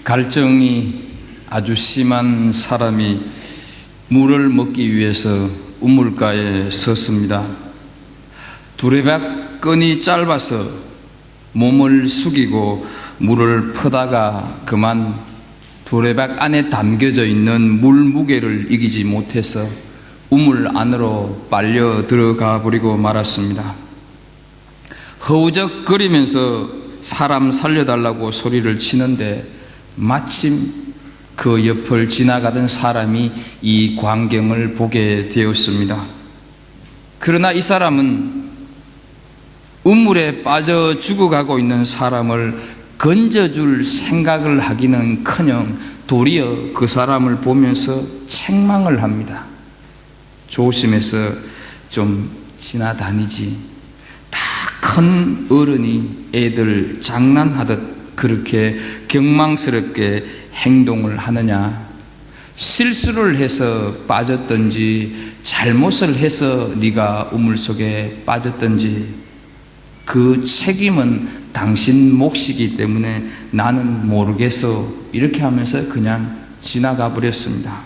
갈증이 아주 심한 사람이 물을 먹기 위해서 우물가에 섰습니다. 두레박 끈이 짧아서 몸을 숙이고 물을 퍼다가 그만 두레박 안에 담겨져 있는 물 무게를 이기지 못해서 우물 안으로 빨려 들어가 버리고 말았습니다. 허우적거리면서 사람 살려달라고 소리를 치는데 마침 그 옆을 지나가던 사람이 이 광경을 보게 되었습니다. 그러나 이 사람은 우물에 빠져 죽어가고 있는 사람을 건져줄 생각을 하기는커녕 도리어 그 사람을 보면서 책망을 합니다. 조심해서 좀 지나다니지. 다 큰 어른이 애들 장난하듯 그렇게 경망스럽게 행동을 하느냐. 실수를 해서 빠졌든지 잘못을 해서 네가 우물 속에 빠졌든지 그 책임은 당신 몫이기 때문에 나는 모르겠어. 이렇게 하면서 그냥 지나가 버렸습니다.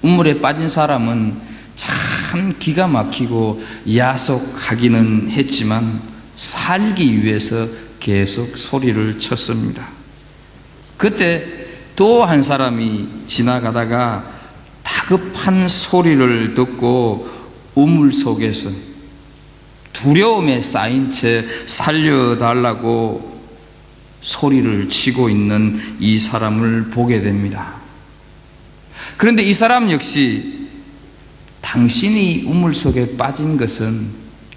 우물에 빠진 사람은 참 기가 막히고 야속하기는 했지만 살기 위해서 계속 소리를 쳤습니다. 그때 또 한 사람이 지나가다가 다급한 소리를 듣고 우물 속에서 두려움에 쌓인 채 살려달라고 소리를 치고 있는 이 사람을 보게 됩니다. 그런데 이 사람 역시 당신이 우물 속에 빠진 것은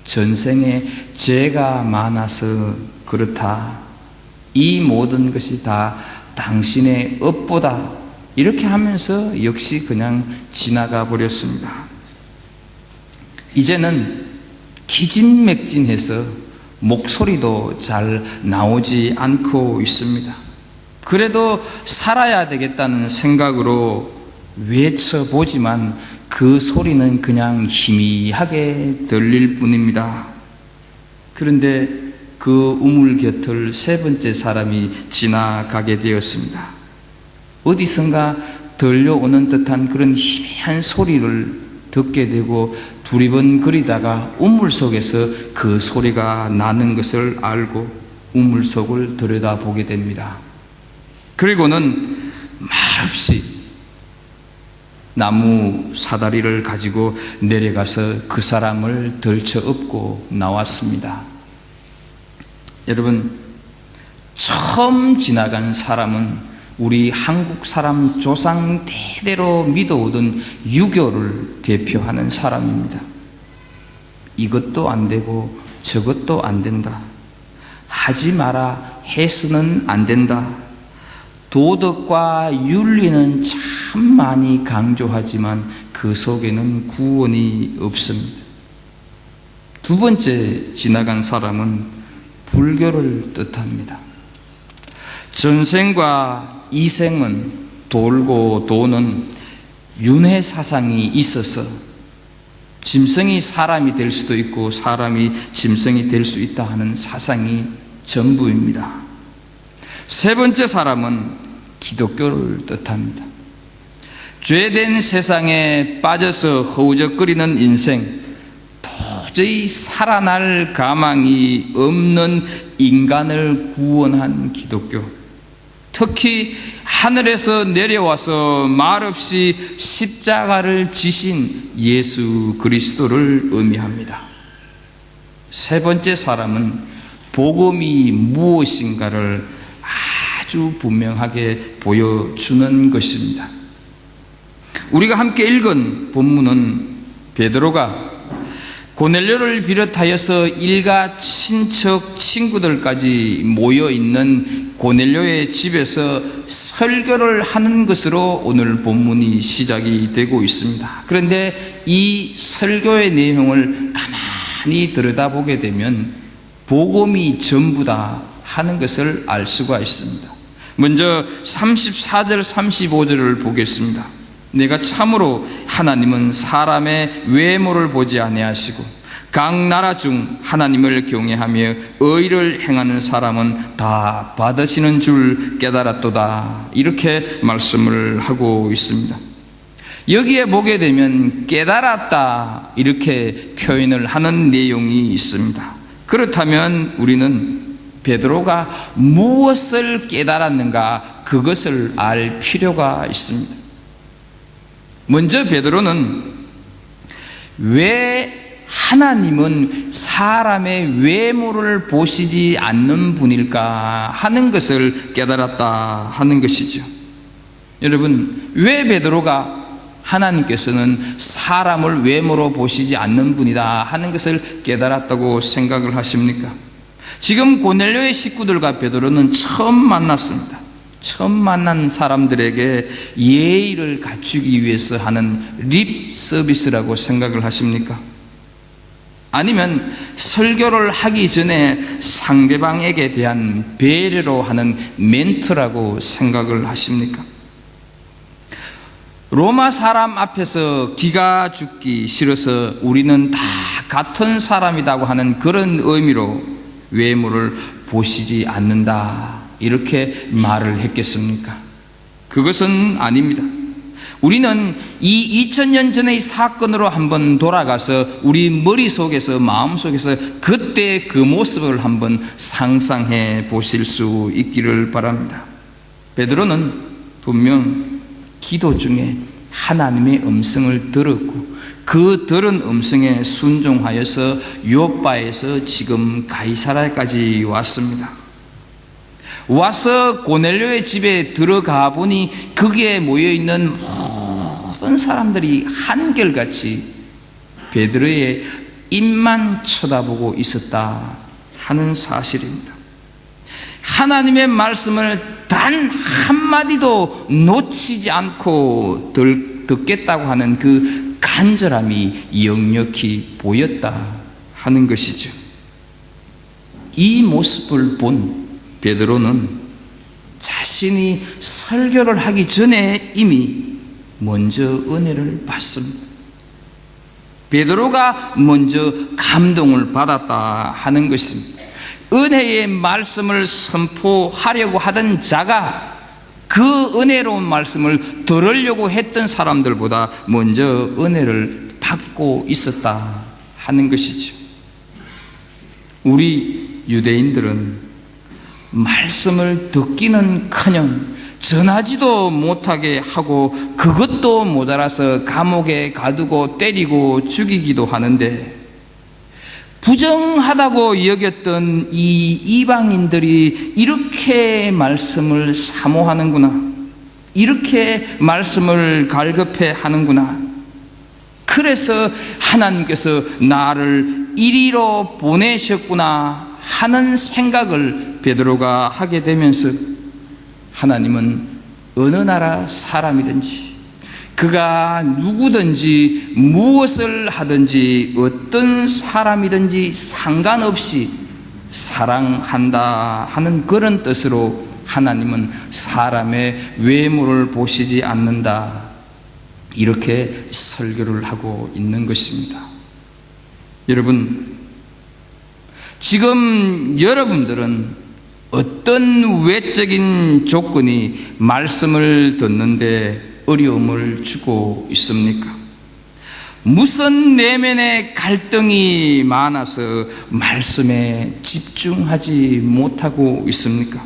전생에 죄가 많아서 그렇다. 이 모든 것이 다 당신의 업보다. 이렇게 하면서 역시 그냥 지나가 버렸습니다. 이제는 기진맥진해서 목소리도 잘 나오지 않고 있습니다. 그래도 살아야 되겠다는 생각으로 외쳐보지만 그 소리는 그냥 희미하게 들릴 뿐입니다. 그런데 그 우물 곁을 세 번째 사람이 지나가게 되었습니다. 어디선가 들려오는 듯한 그런 희미한 소리를 듣게 되고 두리번거리다가 우물 속에서 그 소리가 나는 것을 알고 우물 속을 들여다보게 됩니다. 그리고는 말없이 나무 사다리를 가지고 내려가서 그 사람을 들쳐업고 나왔습니다. 여러분, 처음 지나간 사람은 우리 한국 사람 조상 대대로 믿어오던 유교를 대표하는 사람입니다. 이것도 안 되고 저것도 안 된다. 하지 마라 해서는 안 된다. 도덕과 윤리는 참 많이 강조하지만 그 속에는 구원이 없습니다. 두 번째 지나간 사람은 불교를 뜻합니다. 전생과 이생은 돌고 도는 윤회 사상이 있어서 짐승이 사람이 될 수도 있고 사람이 짐승이 될 수 있다 하는 사상이 전부입니다. 세 번째 사람은 기독교를 뜻합니다. 죄된 세상에 빠져서 허우적거리는 인생, 도저히 살아날 가망이 없는 인간을 구원한 기독교, 특히 하늘에서 내려와서 말없이 십자가를 지신 예수 그리스도를 의미합니다. 세 번째 사람은 복음이 무엇인가를 아주 분명하게 보여주는 것입니다. 우리가 함께 읽은 본문은 베드로가 고넬료를 비롯하여서 일가 친척 친구들까지 모여있는 고넬료의 집에서 설교를 하는 것으로 오늘 본문이 시작이 되고 있습니다. 그런데 이 설교의 내용을 가만히 들여다보게 되면 복음이 전부다 하는 것을 알 수가 있습니다. 먼저 34절 35절을 보겠습니다. 내가 참으로 하나님은 사람의 외모를 보지 아니하시고 각 나라 중 하나님을 경외하며 의를 행하는 사람은 다 받으시는 줄 깨달았도다. 이렇게 말씀을 하고 있습니다. 여기에 보게 되면 깨달았다 이렇게 표현을 하는 내용이 있습니다. 그렇다면 우리는 베드로가 무엇을 깨달았는가 그것을 알 필요가 있습니다. 먼저 베드로는 왜 하나님은 사람의 외모를 보시지 않는 분일까 하는 것을 깨달았다 하는 것이죠. 여러분, 왜 베드로가 하나님께서는 사람을 외모로 보시지 않는 분이다 하는 것을 깨달았다고 생각을 하십니까? 지금 고넬료의 식구들과 베드로는 처음 만났습니다. 처음 만난 사람들에게 예의를 갖추기 위해서 하는 립 서비스라고 생각을 하십니까? 아니면 설교를 하기 전에 상대방에게 대한 배려로 하는 멘트라고 생각을 하십니까? 로마 사람 앞에서 기가 죽기 싫어서 우리는 다 같은 사람이라고 하는 그런 의미로 외모를 보시지 않는다 이렇게 말을 했겠습니까? 그것은 아닙니다. 우리는 이 2000년 전의 사건으로 한번 돌아가서 우리 머릿속에서 마음속에서 그때 그 모습을 한번 상상해 보실 수 있기를 바랍니다. 베드로는 분명 기도 중에 하나님의 음성을 들었고 그 들은 음성에 순종하여서 요빠에서 지금 가이사랴까지 왔습니다. 와서 고넬료의 집에 들어가 보니 거기에 모여있는 모든 사람들이 한결같이 베드로의 입만 쳐다보고 있었다 하는 사실입니다. 하나님의 말씀을 단 한마디도 놓치지 않고 듣겠다고 하는 그 간절함이 역력히 보였다 하는 것이죠. 이 모습을 본 베드로는 자신이 설교를 하기 전에 이미 먼저 은혜를 받습니다. 베드로가 먼저 감동을 받았다 하는 것입니다. 은혜의 말씀을 선포하려고 하던 자가 그 은혜로운 말씀을 들으려고 했던 사람들보다 먼저 은혜를 받고 있었다 하는 것이죠. 우리 유대인들은 말씀을 듣기는커녕 전하지도 못하게 하고 그것도 모자라서 감옥에 가두고 때리고 죽이기도 하는데 부정하다고 여겼던 이 이방인들이 이렇게 말씀을 사모하는구나, 이렇게 말씀을 갈급해 하는구나, 그래서 하나님께서 나를 이리로 보내셨구나 하는 생각을 베드로가 하게 되면서 하나님은 어느 나라 사람이든지 그가 누구든지 무엇을 하든지 어떤 사람이든지 상관없이 사랑한다 하는 그런 뜻으로 하나님은 사람의 외모를 보시지 않는다 이렇게 설교를 하고 있는 것입니다. 여러분, 지금 여러분들은 어떤 외적인 조건이 말씀을 듣는데 어려움을 주고 있습니까? 무슨 내면의 갈등이 많아서 말씀에 집중하지 못하고 있습니까?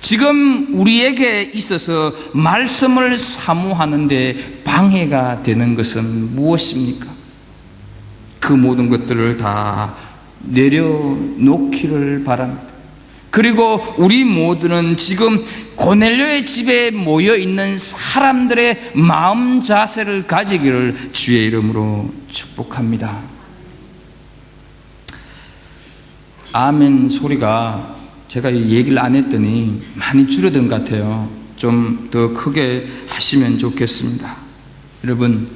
지금 우리에게 있어서 말씀을 사모하는데 방해가 되는 것은 무엇입니까? 그 모든 것들을 다 내려놓기를 바랍니다. 그리고 우리 모두는 지금 고넬료의 집에 모여있는 사람들의 마음 자세를 가지기를 주의 이름으로 축복합니다. 아멘 소리가 제가 얘기를 안 했더니 많이 줄어든 것 같아요. 좀 더 크게 하시면 좋겠습니다. 여러분,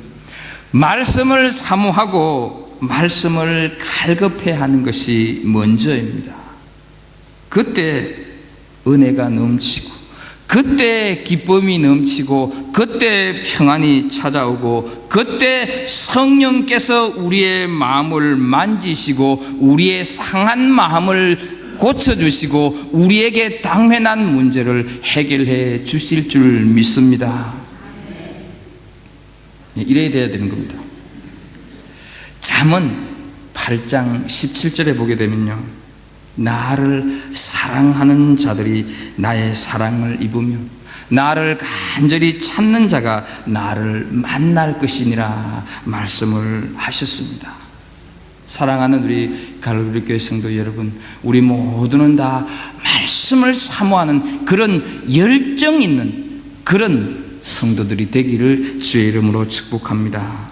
말씀을 사모하고 말씀을 갈급해 하는 것이 먼저입니다. 그때 은혜가 넘치고 그때 기쁨이 넘치고 그때 평안이 찾아오고 그때 성령께서 우리의 마음을 만지시고 우리의 상한 마음을 고쳐주시고 우리에게 당면한 문제를 해결해 주실 줄 믿습니다. 이래야 돼야 되는 겁니다. 잠언 8장 17절에 보게 되면요, 나를 사랑하는 자들이 나의 사랑을 입으며 나를 간절히 찾는 자가 나를 만날 것이니라 말씀을 하셨습니다. 사랑하는 우리 갈보리 교회 성도 여러분, 우리 모두는 다 말씀을 사모하는 그런 열정 있는 그런 성도들이 되기를 주의 이름으로 축복합니다.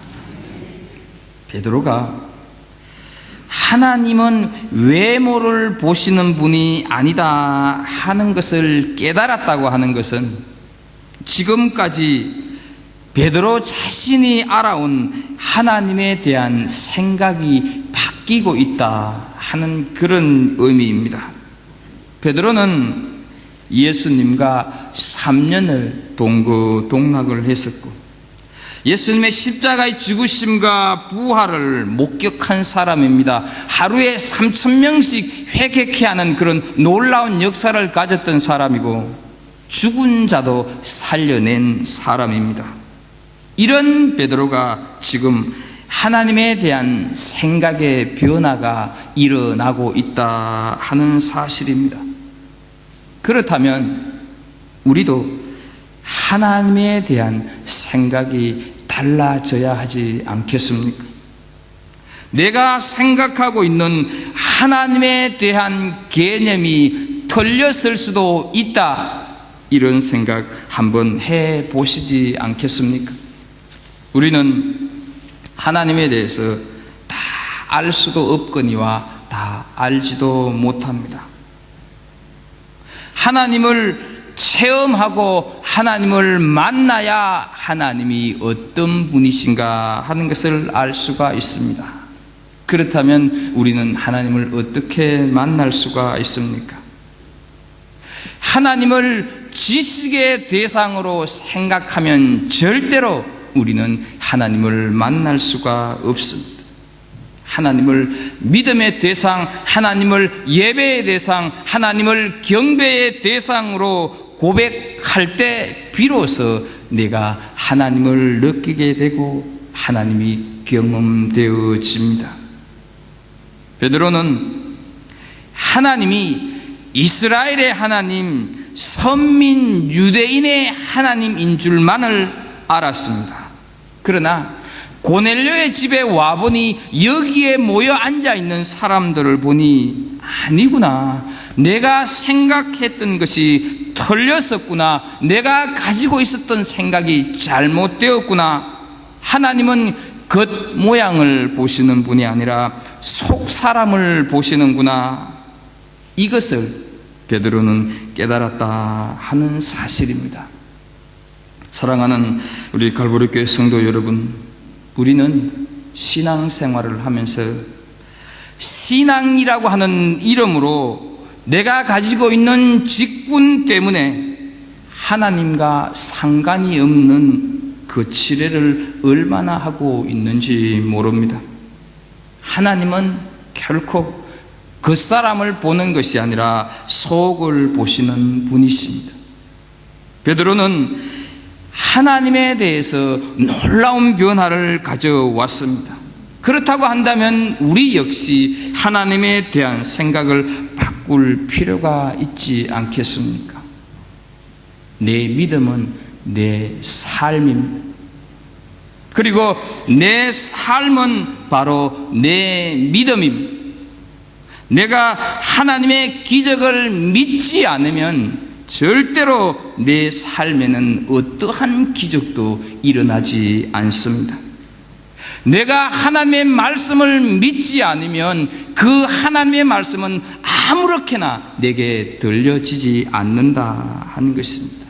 베드로가 하나님은 외모를 보시는 분이 아니다 하는 것을 깨달았다고 하는 것은 지금까지 베드로 자신이 알아온 하나님에 대한 생각이 바뀌고 있다 하는 그런 의미입니다. 베드로는 예수님과 3년을 동거동락을 했었고 예수님의 십자가의 죽으심과 부활을 목격한 사람입니다. 하루에 3,000명씩 회개케 하는 그런 놀라운 역사를 가졌던 사람이고 죽은 자도 살려낸 사람입니다. 이런 베드로가 지금 하나님에 대한 생각의 변화가 일어나고 있다 하는 사실입니다. 그렇다면 우리도 하나님에 대한 생각이 달라져야 하지 않겠습니까? 내가 생각하고 있는 하나님에 대한 개념이 틀렸을 수도 있다, 이런 생각 한번 해보시지 않겠습니까? 우리는 하나님에 대해서 다 알 수도 없거니와 다 알지도 못합니다. 하나님을 체험하고 하나님을 만나야 하나님이 어떤 분이신가 하는 것을 알 수가 있습니다. 그렇다면 우리는 하나님을 어떻게 만날 수가 있습니까? 하나님을 지식의 대상으로 생각하면 절대로 우리는 하나님을 만날 수가 없습니다. 하나님을 믿음의 대상, 하나님을 예배의 대상, 하나님을 경배의 대상으로 고백할 때 비로소 내가 하나님을 느끼게 되고 하나님이 경험되어집니다. 베드로는 하나님이 이스라엘의 하나님, 선민 유대인의 하나님인 줄만을 알았습니다. 그러나 고넬료의 집에 와보니 여기에 모여 앉아있는 사람들을 보니 아니구나, 내가 생각했던 것이 틀렸었구나, 내가 가지고 있었던 생각이 잘못되었구나, 하나님은 겉 모양을 보시는 분이 아니라 속 사람을 보시는구나, 이것을 베드로는 깨달았다 하는 사실입니다. 사랑하는 우리 갈보리 교회 성도 여러분, 우리는 신앙생활을 하면서 신앙이라고 하는 이름으로 내가 가지고 있는 직분 때문에 하나님과 상관이 없는 그 치레를 얼마나 하고 있는지 모릅니다. 하나님은 결코 겉사람을 보는 것이 아니라 속을 보시는 분이십니다. 베드로는 하나님에 대해서 놀라운 변화를 가져왔습니다. 그렇다고 한다면 우리 역시 하나님에 대한 생각을 바꿀 필요가 있지 않겠습니까? 내 믿음은 내 삶입니다. 그리고 내 삶은 바로 내 믿음입니다. 내가 하나님의 기적을 믿지 않으면 절대로 내 삶에는 어떠한 기적도 일어나지 않습니다. 내가 하나님의 말씀을 믿지 않으면 그 하나님의 말씀은 아무렇게나 내게 들려지지 않는다 하는 것입니다.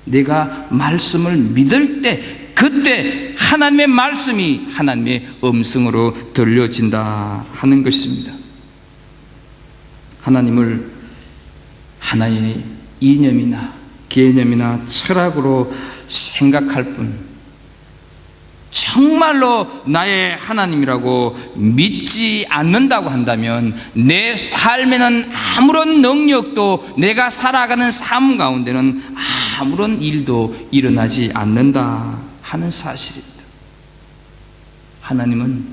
내가 말씀을 믿을 때 그때 하나님의 말씀이 하나님의 음성으로 들려진다 하는 것입니다. 하나님을 하나의 이념이나 개념이나 철학으로 생각할 뿐 정말로 나의 하나님이라고 믿지 않는다고 한다면 내 삶에는 아무런 능력도, 내가 살아가는 삶 가운데는 아무런 일도 일어나지 않는다 하는 사실입니다. 하나님은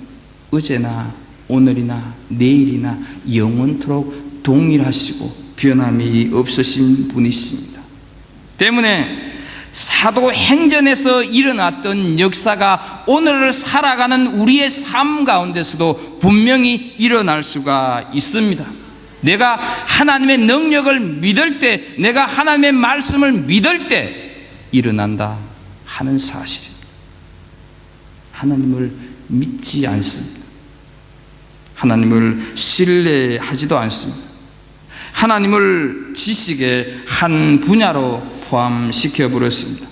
어제나 오늘이나 내일이나 영원토록 동일하시고 변함이 없으신 분이십니다. 때문에 사도행전에서 일어났던 역사가 오늘을 살아가는 우리의 삶 가운데서도 분명히 일어날 수가 있습니다. 내가 하나님의 능력을 믿을 때, 내가 하나님의 말씀을 믿을 때 일어난다 하는 사실입니다. 하나님을 믿지 않습니다. 하나님을 신뢰하지도 않습니다. 하나님을 지식의 한 분야로 포함시켜 버렸습니다.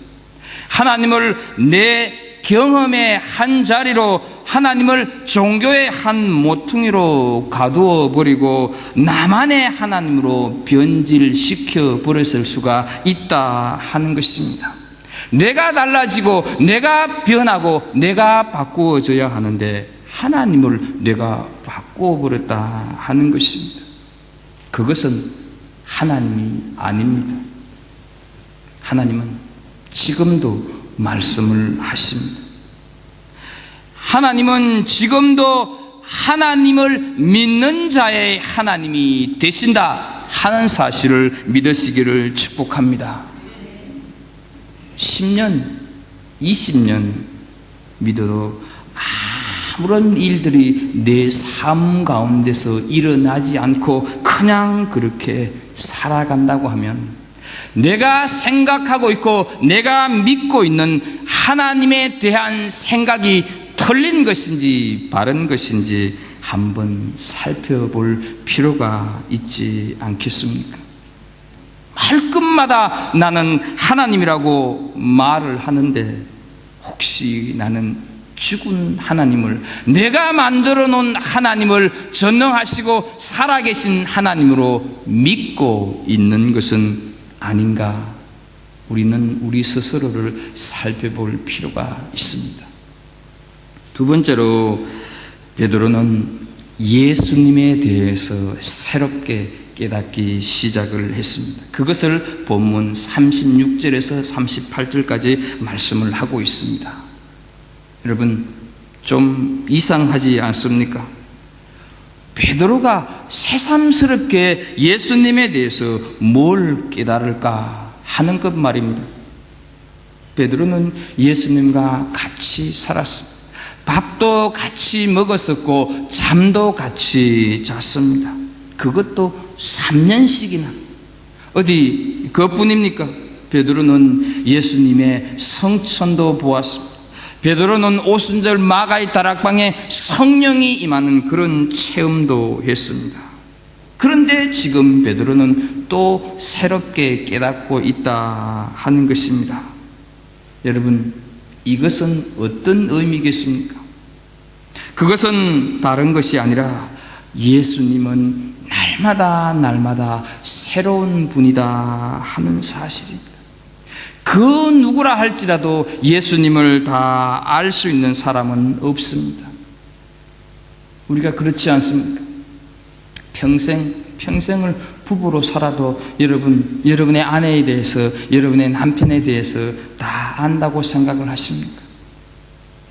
하나님을 내 경험의 한 자리로, 하나님을 종교의 한 모퉁이로 가두어 버리고 나만의 하나님으로 변질시켜 버렸을 수가 있다 하는 것입니다. 내가 달라지고 내가 변하고 내가 바꾸어져야 하는데 하나님을 내가 바꾸어 버렸다 하는 것입니다. 그것은 하나님이 아닙니다. 하나님은 지금도 말씀을 하십니다. 하나님은 지금도 하나님을 믿는 자의 하나님이 되신다 하는 사실을 믿으시기를 축복합니다. 10년, 20년 믿어도 아무런 일들이 내 삶 가운데서 일어나지 않고 그냥 그렇게 살아간다고 하면 내가 생각하고 있고 내가 믿고 있는 하나님에 대한 생각이 틀린 것인지 바른 것인지 한번 살펴볼 필요가 있지 않겠습니까? 말끝마다 나는 하나님이라고 말을 하는데 혹시 나는 죽은 하나님을, 내가 만들어 놓은 하나님을 전능하시고 살아계신 하나님으로 믿고 있는 것은 아닌가? 우리는 우리 스스로를 살펴볼 필요가 있습니다. 두 번째로 베드로는 예수님에 대해서 새롭게 깨닫기 시작을 했습니다. 그것을 본문 36절에서 38절까지 말씀을 하고 있습니다. 여러분, 좀 이상하지 않습니까? 베드로가 새삼스럽게 예수님에 대해서 뭘 깨달을까 하는 것 말입니다. 베드로는 예수님과 같이 살았습니다. 밥도 같이 먹었었고 잠도 같이 잤습니다. 그것도 3년씩이나. 어디 그것뿐입니까? 베드로는 예수님의 성천도 보았습니다. 베드로는 오순절 마가의 다락방에 성령이 임하는 그런 체험도 했습니다. 그런데 지금 베드로는 또 새롭게 깨닫고 있다 하는 것입니다. 여러분, 이것은 어떤 의미겠습니까? 그것은 다른 것이 아니라 예수님은 날마다 새로운 분이다 하는 사실입니다. 그 누구라 할지라도 예수님을 다 알 수 있는 사람은 없습니다. 우리가 그렇지 않습니까? 평생을 부부로 살아도 여러분의 아내에 대해서, 여러분의 남편에 대해서 다 안다고 생각을 하십니까?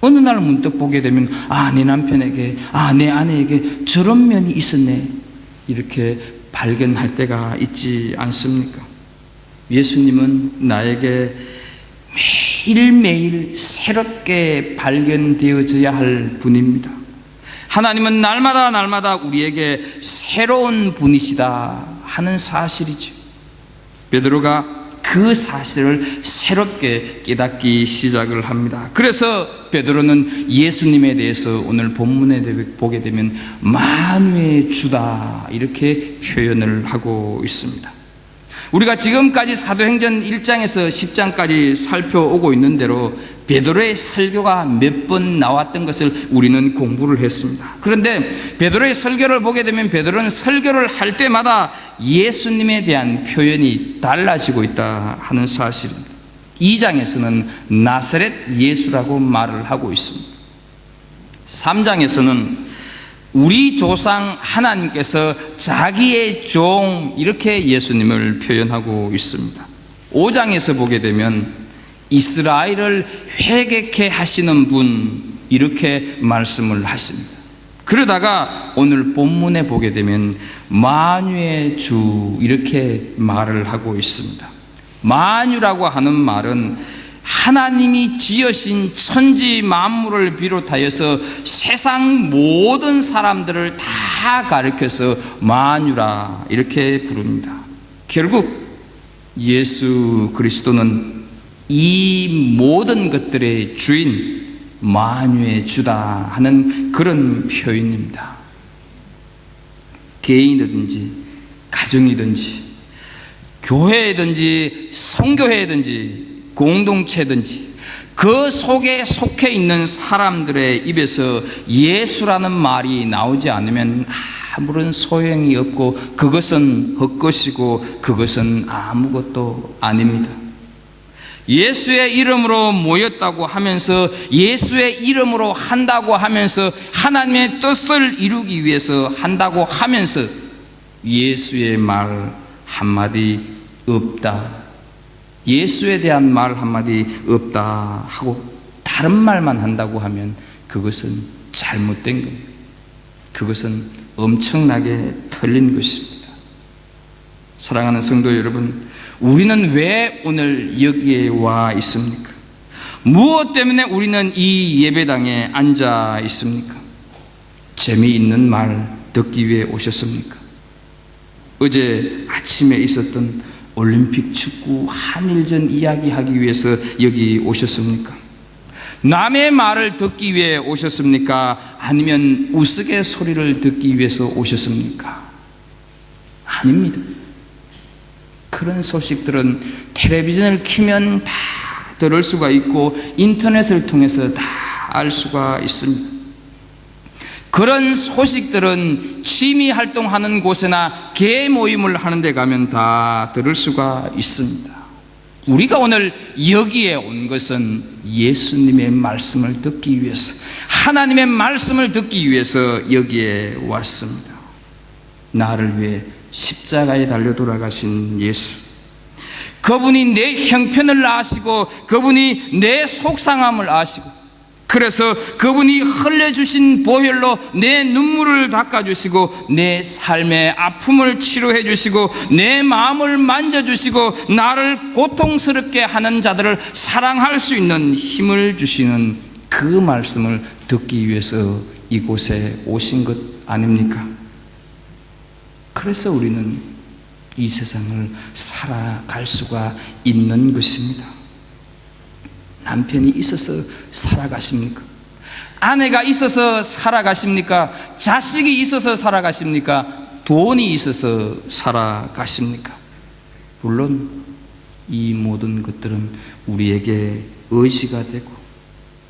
어느 날 문득 보게 되면 내 남편에게, 내 아내에게 저런 면이 있었네, 이렇게 발견할 때가 있지 않습니까? 예수님은 나에게 매일매일 새롭게 발견되어져야 할 분입니다. 하나님은 날마다 우리에게 새로운 분이시다 하는 사실이죠. 베드로가 그 사실을 새롭게 깨닫기 시작을 합니다. 그래서 베드로는 예수님에 대해서 오늘 본문에 보게 되면 만유의 주다 이렇게 표현을 하고 있습니다. 우리가 지금까지 사도행전 1장에서 10장까지 살펴오고 있는 대로 베드로의 설교가 몇 번 나왔던 것을 우리는 공부를 했습니다. 그런데 베드로의 설교를 보게 되면 베드로는 설교를 할 때마다 예수님에 대한 표현이 달라지고 있다 하는 사실입니다. 2장에서는 나사렛 예수라고 말을 하고 있습니다. 3장에서는 우리 조상 하나님께서 자기의 종 이렇게 예수님을 표현하고 있습니다. 5장에서 보게 되면 이스라엘을 회개케 하시는 분 이렇게 말씀을 하십니다. 그러다가 오늘 본문에 보게 되면 만유의 주 이렇게 말을 하고 있습니다. 만유라고 하는 말은 하나님이 지으신 천지 만물을 비롯하여서 세상 모든 사람들을 다 가리켜서 만유라 이렇게 부릅니다. 결국 예수 그리스도는 이 모든 것들의 주인 만유의 주다 하는 그런 표현입니다. 개인이든지 가정이든지 교회든지 성교회든지 공동체든지 그 속에 속해 있는 사람들의 입에서 예수라는 말이 나오지 않으면 아무런 소용이 없고 그것은 헛것이고 그것은 아무것도 아닙니다. 예수의 이름으로 모였다고 하면서 예수의 이름으로 한다고 하면서 하나님의 뜻을 이루기 위해서 한다고 하면서 예수의 말 한마디 없다, 예수에 대한 말 한마디 없다 하고 다른 말만 한다고 하면 그것은 잘못된 겁니다. 그것은 엄청나게 틀린 것입니다. 사랑하는 성도 여러분, 우리는 왜 오늘 여기에 와 있습니까? 무엇 때문에 우리는 이 예배당에 앉아 있습니까? 재미있는 말 듣기 위해 오셨습니까? 어제 아침에 있었던 올림픽 축구 한일전 이야기하기 위해서 여기 오셨습니까? 남의 말을 듣기 위해 오셨습니까? 아니면 우스갯소리를 듣기 위해서 오셨습니까? 아닙니다. 그런 소식들은 텔레비전을 켜면 다 들을 수가 있고 인터넷을 통해서 다 알 수가 있습니다. 그런 소식들은 취미 활동하는 곳이나 개 모임을 하는 데 가면 다 들을 수가 있습니다. 우리가 오늘 여기에 온 것은 예수님의 말씀을 듣기 위해서, 하나님의 말씀을 듣기 위해서 여기에 왔습니다. 나를 위해 십자가에 달려 돌아가신 예수, 그분이 내 형편을 아시고 그분이 내 속상함을 아시고 그래서 그분이 흘려주신 보혈로 내 눈물을 닦아주시고 내 삶의 아픔을 치료해 주시고 내 마음을 만져주시고 나를 고통스럽게 하는 자들을 사랑할 수 있는 힘을 주시는 그 말씀을 듣기 위해서 이곳에 오신 것 아닙니까? 그래서 우리는 이 세상을 살아갈 수가 있는 것입니다. 남편이 있어서 살아가십니까? 아내가 있어서 살아가십니까? 자식이 있어서 살아가십니까? 돈이 있어서 살아가십니까? 물론 이 모든 것들은 우리에게 의지가 되고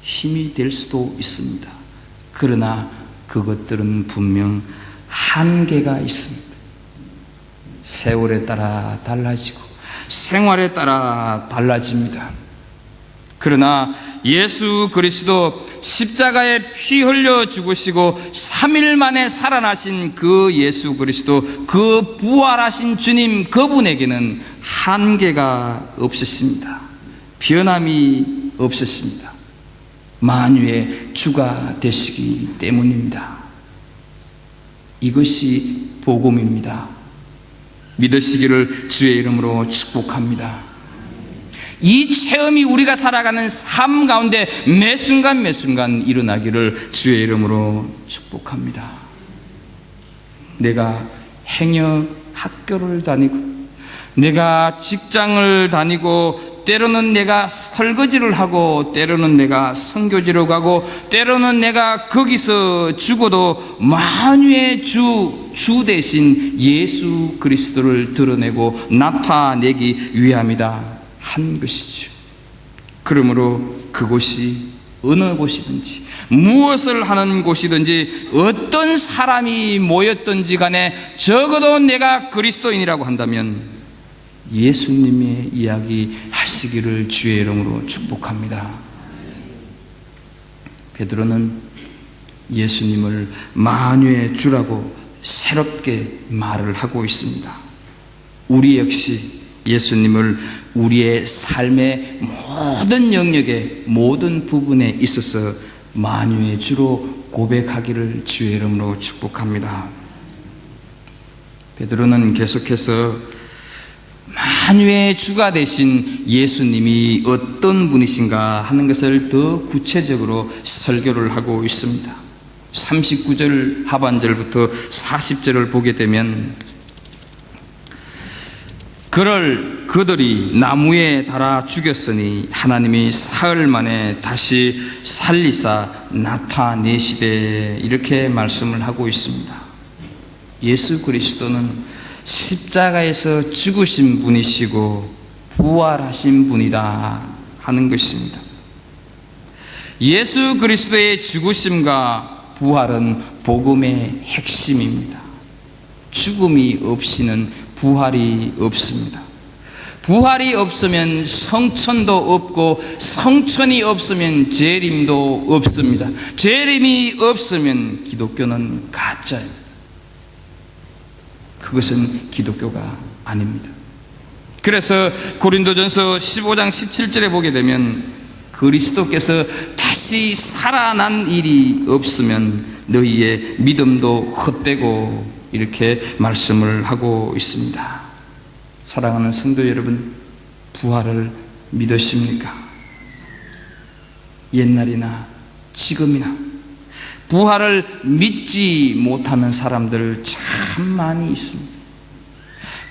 힘이 될 수도 있습니다. 그러나 그것들은 분명 한계가 있습니다. 세월에 따라 달라지고 생활에 따라 달라집니다. 그러나 예수 그리스도 십자가에 피 흘려 죽으시고 3일 만에 살아나신 그 예수 그리스도, 그 부활하신 주님, 그분에게는 한계가 없으십니다. 변함이 없으십니다. 만유의 주가 되시기 때문입니다. 이것이 복음입니다. 믿으시기를 주의 이름으로 축복합니다. 이 체험이 우리가 살아가는 삶 가운데 매 순간 매 순간 일어나기를 주의 이름으로 축복합니다. 내가 행여 학교를 다니고 내가 직장을 다니고 때로는 내가 설거지를 하고 때로는 내가 선교지로 가고 때로는 내가 거기서 죽어도 만유의 주 대신 예수 그리스도를 드러내고 나타내기 위함이다 한 것이죠. 그러므로 그곳이 어느 곳이든지 무엇을 하는 곳이든지 어떤 사람이 모였든지 간에 적어도 내가 그리스도인이라고 한다면 예수님의 이야기 하시기를 주의 이름으로 축복합니다. 베드로는 예수님을 만유의 주라고 새롭게 말을 하고 있습니다. 우리 역시 예수님을 우리의 삶의 모든 영역에 모든 부분에 있어서 만유의 주로 고백하기를 주의 이름으로 축복합니다. 베드로는 계속해서 만유의 주가 되신 예수님이 어떤 분이신가 하는 것을 더 구체적으로 설교를 하고 있습니다. 39절 하반절부터 40절을 보게 되면 그들이 나무에 달아 죽였으니 하나님이 사흘 만에 다시 살리사 나타내시되 이렇게 말씀을 하고 있습니다. 예수 그리스도는 십자가에서 죽으신 분이시고 부활하신 분이다 하는 것입니다. 예수 그리스도의 죽으심과 부활은 복음의 핵심입니다. 죽음이 없이는 부활이 없습니다. 부활이 없으면 성천도 없고 성천이 없으면 재림도 없습니다. 재림이 없으면 기독교는 가짜입니다. 그것은 기독교가 아닙니다. 그래서 고린도전서 15장 17절에 보게 되면 그리스도께서 다시 살아난 일이 없으면 너희의 믿음도 헛되고 이렇게 말씀을 하고 있습니다. 사랑하는 성도 여러분, 부활을 믿으십니까? 옛날이나 지금이나 부활을 믿지 못하는 사람들 참 많이 있습니다.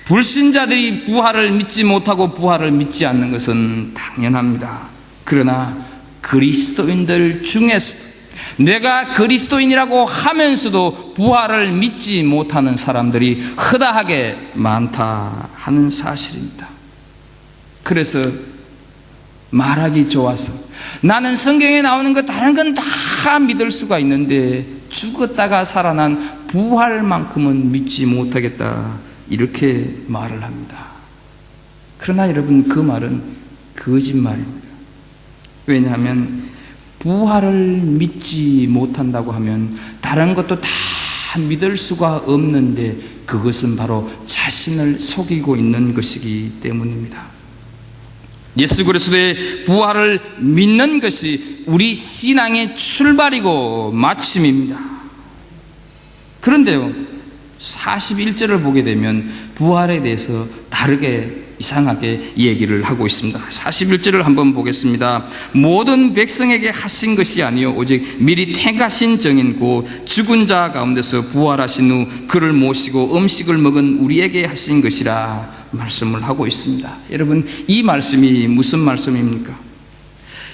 불신자들이 부활을 믿지 못하고 부활을 믿지 않는 것은 당연합니다. 그러나 그리스도인들 중에서도 내가 그리스도인이라고 하면서도 부활을 믿지 못하는 사람들이 허다하게 많다 하는 사실입니다. 그래서 말하기 좋아서 나는 성경에 나오는 것 다른 건 다 믿을 수가 있는데 죽었다가 살아난 부활만큼은 믿지 못하겠다 이렇게 말을 합니다. 그러나 여러분, 그 말은 거짓말입니다. 왜냐하면 부활을 믿지 못한다고 하면 다른 것도 다 믿을 수가 없는데 그것은 바로 자신을 속이고 있는 것이기 때문입니다. 예수 그리스도의 부활을 믿는 것이 우리 신앙의 출발이고 마침입니다. 그런데요, 41절을 보게 되면 부활에 대해서 다르게 이상하게 얘기를 하고 있습니다. 41절을 한번 보겠습니다. 모든 백성에게 하신 것이 아니요 오직 미리 택하신 정인고 죽은 자 가운데서 부활하신 후 그를 모시고 음식을 먹은 우리에게 하신 것이라 말씀을 하고 있습니다. 여러분, 이 말씀이 무슨 말씀입니까?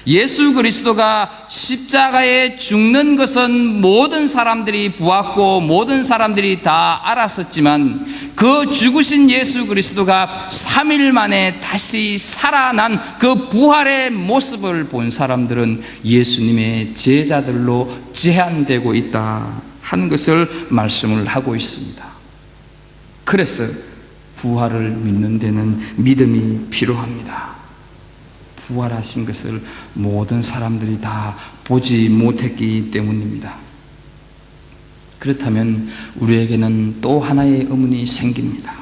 예수 그리스도가 십자가에 죽는 것은 모든 사람들이 보았고 모든 사람들이 다 알았었지만 그 죽으신 예수 그리스도가 3일 만에 다시 살아난 그 부활의 모습을 본 사람들은 예수님의 제자들로 제한되고 있다 하는 것을 말씀을 하고 있습니다. 그래서 부활을 믿는 데는 믿음이 필요합니다. 부활하신 것을 모든 사람들이 다 보지 못했기 때문입니다. 그렇다면 우리에게는 또 하나의 의문이 생깁니다.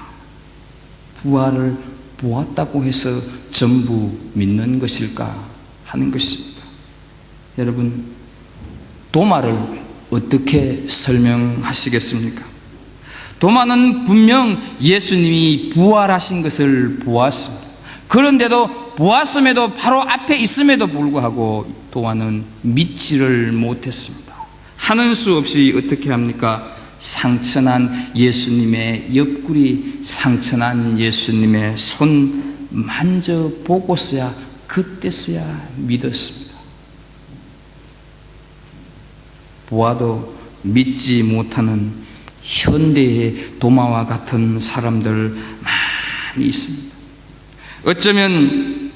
부활을 보았다고 해서 전부 믿는 것일까 하는 것입니다. 여러분, 도마를 어떻게 설명하시겠습니까? 도마는 분명 예수님이 부활하신 것을 보았습니다. 그런데도 보았음에도 바로 앞에 있음에도 불구하고 도마는 믿지를 못했습니다. 하는 수 없이 어떻게 합니까? 상처난 예수님의 옆구리, 상처난 예수님의 손 만져보고서야 그때서야 믿었습니다. 보아도 믿지 못하는 현대의 도마와 같은 사람들 많이 있습니다. 어쩌면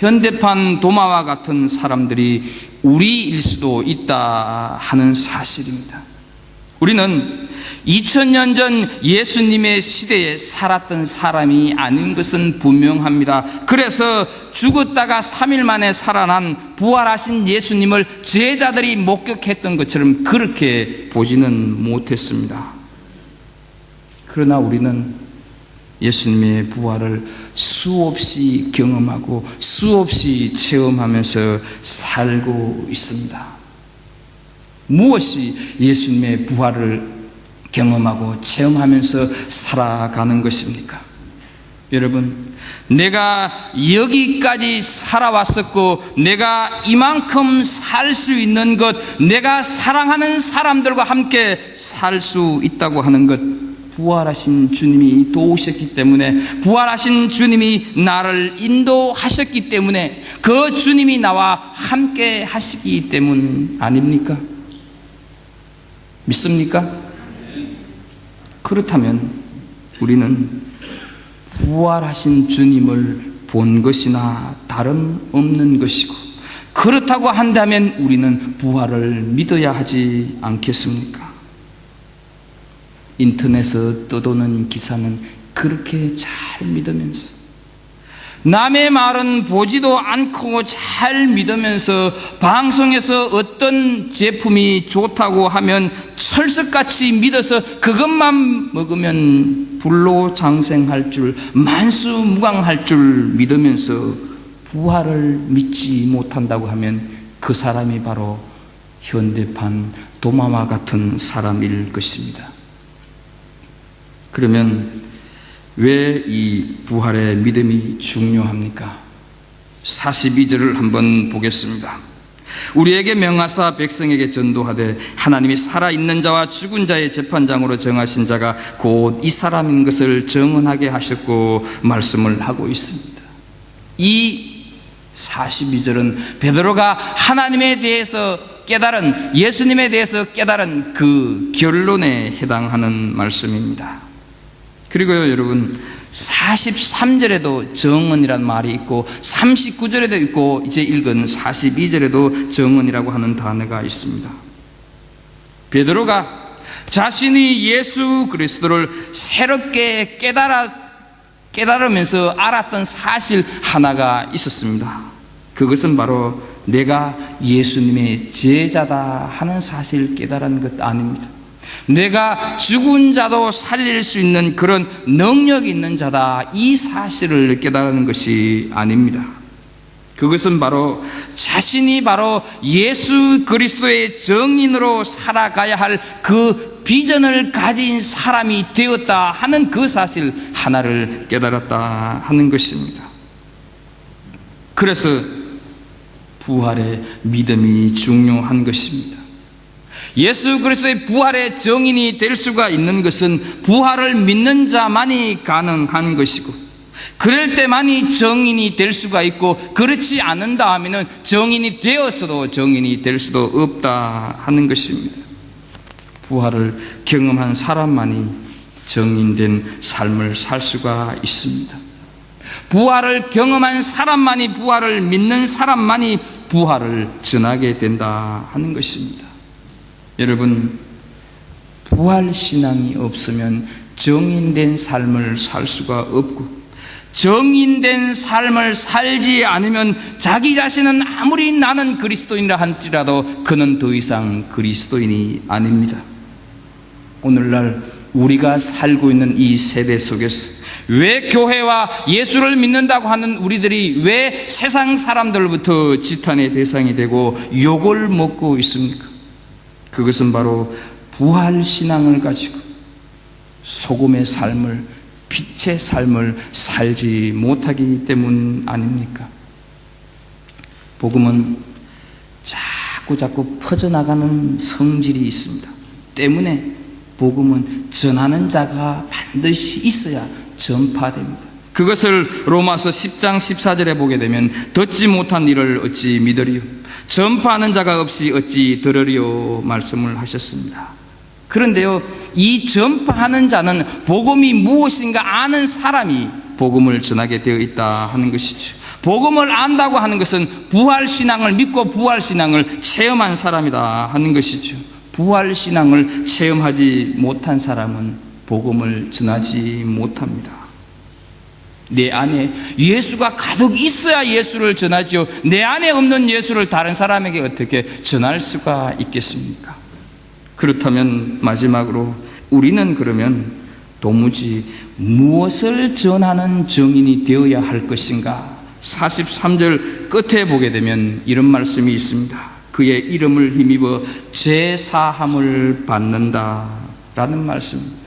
현대판 도마와 같은 사람들이 우리일 수도 있다 하는 사실입니다. 우리는 2000년 전 예수님의 시대에 살았던 사람이 아닌 것은 분명합니다. 그래서 죽었다가 3일 만에 살아난 부활하신 예수님을 제자들이 목격했던 것처럼 그렇게 보지는 못했습니다. 그러나 우리는 예수님의 부활을 수없이 경험하고 수없이 체험하면서 살고 있습니다. 무엇이 예수님의 부활을 경험하고 체험하면서 살아가는 것입니까? 여러분, 내가 여기까지 살아왔었고 내가 이만큼 살 수 있는 것, 내가 사랑하는 사람들과 함께 살 수 있다고 하는 것, 부활하신 주님이 도우셨기 때문에, 부활하신 주님이 나를 인도하셨기 때문에, 그 주님이 나와 함께 하시기 때문 아닙니까? 믿습니까? 그렇다면 우리는 부활하신 주님을 본 것이나 다름없는 것이고, 그렇다고 한다면 우리는 부활을 믿어야 하지 않겠습니까? 인터넷에 떠도는 기사는 그렇게 잘 믿으면서, 남의 말은 보지도 않고 잘 믿으면서 방송에서 어떤 제품이 좋다고 하면 철석같이 믿어서 그것만 먹으면 불로장생할 줄, 만수무강할 줄 믿으면서 부활을 믿지 못한다고 하면 그 사람이 바로 현대판 도마와 같은 사람일 것입니다. 그러면 왜 이 부활의 믿음이 중요합니까? 42절을 한번 보겠습니다. 우리에게 명하사 백성에게 전도하되 하나님이 살아있는 자와 죽은 자의 재판장으로 정하신 자가 곧 이 사람인 것을 정언하게 하셨고 말씀을 하고 있습니다. 이 42절은 베드로가 하나님에 대해서 깨달은, 예수님에 대해서 깨달은 그 결론에 해당하는 말씀입니다. 그리고요, 여러분, 43절에도 정언이라는 말이 있고 39절에도 있고 이제 읽은 42절에도 정언이라고 하는 단어가 있습니다. 베드로가 자신이 예수 그리스도를 새롭게 깨달으면서 알았던 사실 하나가 있었습니다. 그것은 바로 내가 예수님의 제자다 하는 사실을 깨달은 것 아닙니다. 내가 죽은 자도 살릴 수 있는 그런 능력이 있는 자다, 이 사실을 깨달은 것이 아닙니다. 그것은 바로 자신이 바로 예수 그리스도의 증인으로 살아가야 할 그 비전을 가진 사람이 되었다 하는 그 사실 하나를 깨달았다 하는 것입니다. 그래서 부활의 믿음이 중요한 것입니다. 예수 그리스도의 부활의 증인이 될 수가 있는 것은 부활을 믿는 자만이 가능한 것이고, 그럴 때만이 증인이 될 수가 있고, 그렇지 않은다 하면은 증인이 되었어도 증인이 될 수도 없다 하는 것입니다. 부활을 경험한 사람만이 증인된 삶을 살 수가 있습니다. 부활을 경험한 사람만이, 부활을 믿는 사람만이 부활을 전하게 된다 하는 것입니다. 여러분, 부활신앙이 없으면 정인된 삶을 살 수가 없고, 정인된 삶을 살지 않으면 자기 자신은 아무리 나는 그리스도인이라 할지라도 그는 더 이상 그리스도인이 아닙니다. 오늘날 우리가 살고 있는 이 세대 속에서 왜 교회와 예수를 믿는다고 하는 우리들이 왜 세상 사람들로부터 지탄의 대상이 되고 욕을 먹고 있습니까? 그것은 바로 부활신앙을 가지고 소금의 삶을, 빛의 삶을 살지 못하기 때문 아닙니까? 복음은 자꾸 퍼져나가는 성질이 있습니다. 때문에 복음은 전하는 자가 반드시 있어야 전파됩니다. 그것을 로마서 10장 14절에 보게 되면 듣지 못한 일을 어찌 믿으리요, 전파하는 자가 없이 어찌 들으리요 말씀을 하셨습니다. 그런데요, 이 전파하는 자는 복음이 무엇인가 아는 사람이 복음을 전하게 되어 있다 하는 것이죠. 복음을 안다고 하는 것은 부활신앙을 믿고 부활신앙을 체험한 사람이다 하는 것이죠. 부활신앙을 체험하지 못한 사람은 복음을 전하지 못합니다. 내 안에 예수가 가득 있어야 예수를 전하죠. 내 안에 없는 예수를 다른 사람에게 어떻게 전할 수가 있겠습니까? 그렇다면 마지막으로 우리는 그러면 도무지 무엇을 전하는 증인이 되어야 할 것인가? 43절 끝에 보게 되면 이런 말씀이 있습니다. 그의 이름을 힘입어 제사함을 받는다 라는 말씀입니다.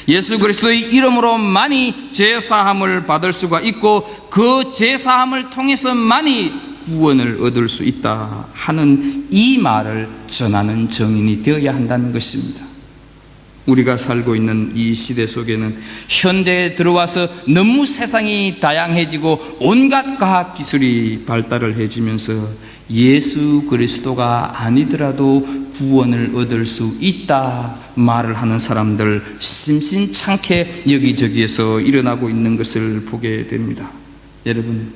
예수 그리스도의 이름으로만이 제사함을 받을 수가 있고 그 제사함을 통해서만이 구원을 얻을 수 있다 하는 이 말을 전하는 증인이 되어야 한다는 것입니다. 우리가 살고 있는 이 시대 속에는 현대에 들어와서 너무 세상이 다양해지고 온갖 과학기술이 발달을 해지면서 예수 그리스도가 아니더라도 구원을 얻을 수 있다 말을 하는 사람들 심심찮게 여기저기에서 일어나고 있는 것을 보게 됩니다. 여러분,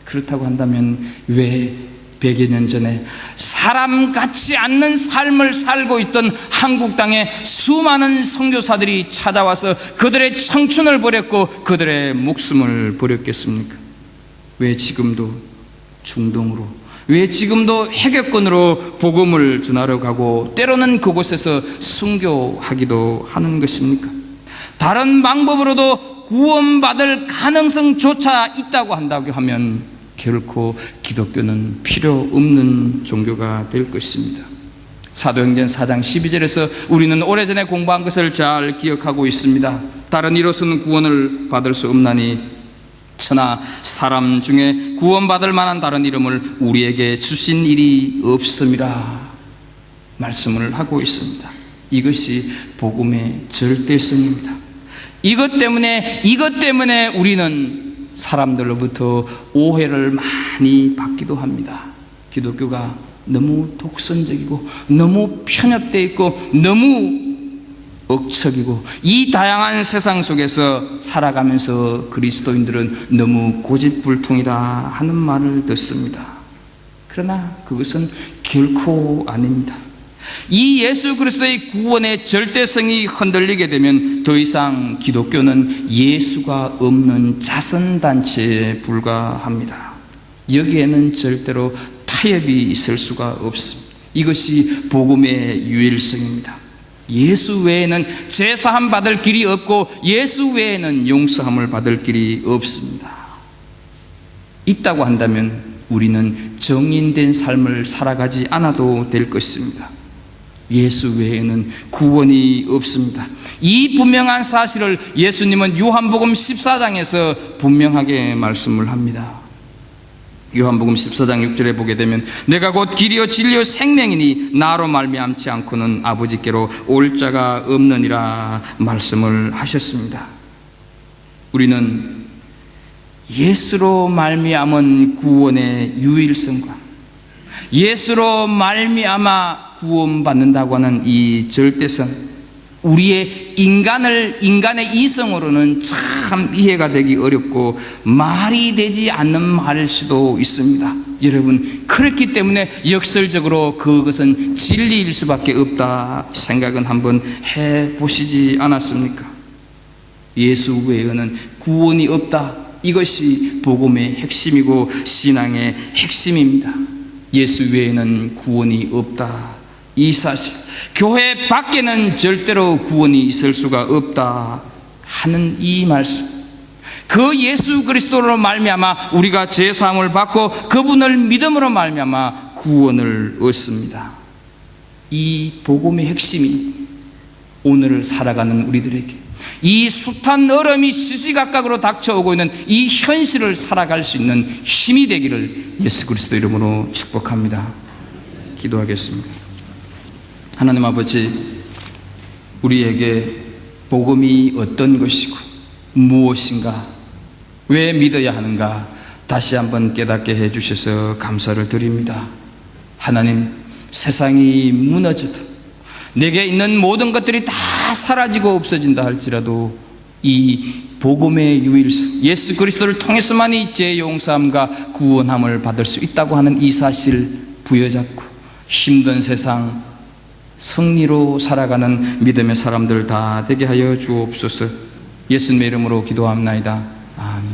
그렇다고 한다면 왜 100여 년 전에 사람 같지 않는 삶을 살고 있던 한국 땅에 수많은 선교사들이 찾아와서 그들의 청춘을 버렸고 그들의 목숨을 버렸겠습니까? 왜 지금도 중동으로, 왜 지금도 해결권으로 복음을 전하러 가고 때로는 그곳에서 순교하기도 하는 것입니까? 다른 방법으로도 구원받을 가능성조차 있다고 한다고 하면 결코 기독교는 필요 없는 종교가 될 것입니다. 사도행전 4장 12절에서 우리는 오래전에 공부한 것을 잘 기억하고 있습니다. 다른 이로서는 구원을 받을 수 없나니 천하 사람 중에 구원받을 만한 다른 이름을 우리에게 주신 일이 없음이라 말씀을 하고 있습니다. 이것이 복음의 절대성입니다. 이것 때문에 우리는 사람들로부터 오해를 많이 받기도 합니다. 기독교가 너무 독선적이고 너무 편협되어 있고 너무 억척이고 이 다양한 세상 속에서 살아가면서 그리스도인들은 너무 고집불통이다 하는 말을 듣습니다. 그러나 그것은 결코 아닙니다. 이 예수 그리스도의 구원의 절대성이 흔들리게 되면 더 이상 기독교는 예수가 없는 자선단체에 불과합니다. 여기에는 절대로 타협이 있을 수가 없습니다. 이것이 복음의 유일성입니다. 예수 외에는 제사함 받을 길이 없고 예수 외에는 용서함을 받을 길이 없습니다. 있다고 한다면 우리는 정인된 삶을 살아가지 않아도 될 것입니다. 예수 외에는 구원이 없습니다. 이 분명한 사실을 예수님은 요한복음 14장에서 분명하게 말씀을 합니다. 요한복음 14장 6절에 보게 되면 내가 곧 길이요 진리요 생명이니 나로 말미암지 않고는 아버지께로 올 자가 없느니라 말씀을 하셨습니다. 우리는 예수로 말미암은 구원의 유일성과 예수로 말미암아 구원받는다고 하는 이 절대성, 우리의 인간의 이성으로는 참 이해가 되기 어렵고 말이 되지 않는 말일 수도 있습니다. 여러분, 그렇기 때문에 역설적으로 그것은 진리일 수밖에 없다 생각은 한번 해보시지 않았습니까? 예수 외에는 구원이 없다. 이것이 복음의 핵심이고 신앙의 핵심입니다. 예수 외에는 구원이 없다. 이 사실, 교회 밖에는 절대로 구원이 있을 수가 없다 하는 이 말씀, 그 예수 그리스도로 말미암아 우리가 제사함을 받고 그분을 믿음으로 말미암아 구원을 얻습니다. 이 복음의 핵심이 오늘을 살아가는 우리들에게 이 숱한 얼음이 시시각각으로 닥쳐오고 있는 이 현실을 살아갈 수 있는 힘이 되기를 예수 그리스도 이름으로 축복합니다. 기도하겠습니다. 하나님 아버지, 우리에게 복음이 어떤 것이고 무엇인가, 왜 믿어야 하는가 다시 한번 깨닫게 해주셔서 감사를 드립니다. 하나님, 세상이 무너져도 내게 있는 모든 것들이 다 사라지고 없어진다 할지라도 이 복음의 유일성, 예수 그리스도를 통해서만이 죄 용서함과 구원함을 받을 수 있다고 하는 이 사실 부여잡고 힘든 세상 승리로 살아가는 믿음의 사람들 다 되게 하여 주옵소서. 예수님의 이름으로 기도합나이다. 아멘.